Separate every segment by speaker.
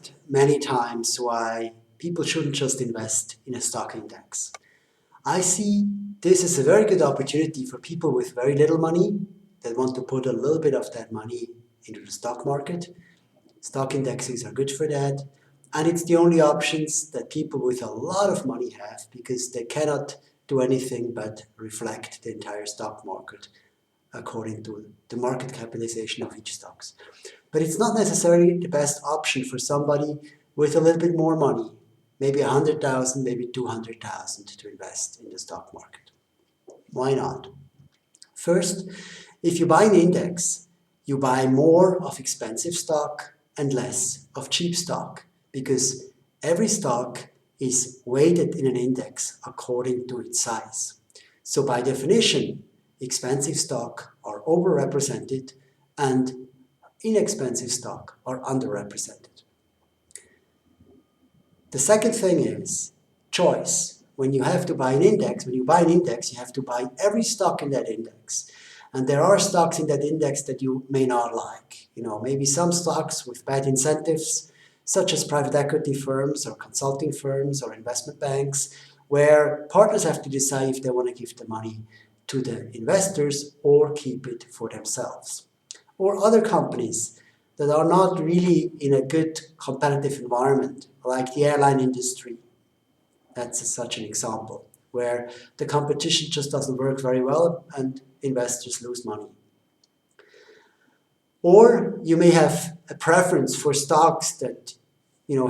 Speaker 1: asked many times why people shouldn't just invest in a stock index. I see this as a very good opportunity for people with very little money that want to put a little bit of that money into the stock market. Stock indexes are good for that. And it's the only options that people with a lot of money have because they cannot do anything but reflect the entire stock market according to the market capitalization of each stocks. But it's not necessarily the best option for somebody with a little bit more money, maybe 100,000, maybe 200,000 to invest in the stock market. Why not? First, if you buy an index, you buy more of expensive stock and less of cheap stock, because every stock is weighted in an index according to its size. So by definition, expensive stock are overrepresented and inexpensive stock are underrepresented. The second thing is choice. When you have to buy an index, you have to buy every stock in that index. And there are stocks in that index that you may not like. Maybe some stocks with bad incentives, such as private equity firms or consulting firms or investment banks, where partners have to decide if they want to give the money to the investors or keep it for themselves. Or other companies that are not really in a good competitive environment, like the airline industry. That's such an example, where the competition just doesn't work very well and investors lose money. Or you may have a preference for stocks that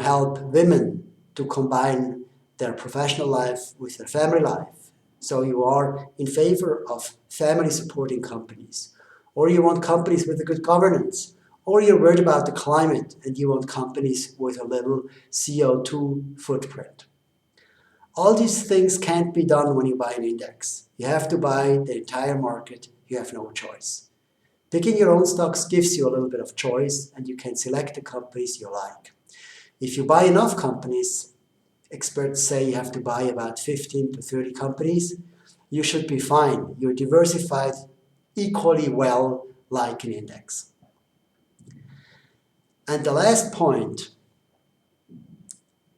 Speaker 1: help women to combine their professional life with their family life. So you are in favor of family supporting companies. Or you want companies with a good governance. Or you're worried about the climate and you want companies with a little CO2 footprint. All these things can't be done when you buy an index. You have to buy the entire market. You have no choice. Picking your own stocks gives you a little bit of choice and you can select the companies you like. If you buy enough companies, experts say you have to buy about 15 to 30 companies, you should be fine. You're diversified equally well like an index. And the last point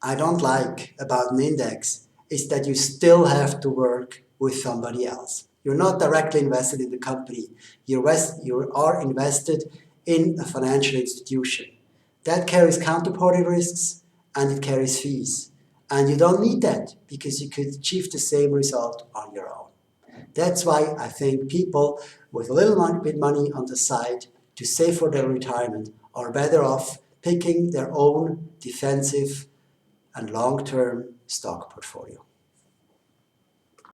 Speaker 1: I don't like about an index is that you still have to work with somebody else. You're not directly invested in the company. You are invested in a financial institution. That carries counterparty risks and it carries fees. And you don't need that because you could achieve the same result on your own. That's why I think people with a little bit money on the side to save for their retirement are better off picking their own defensive and long-term stock portfolio.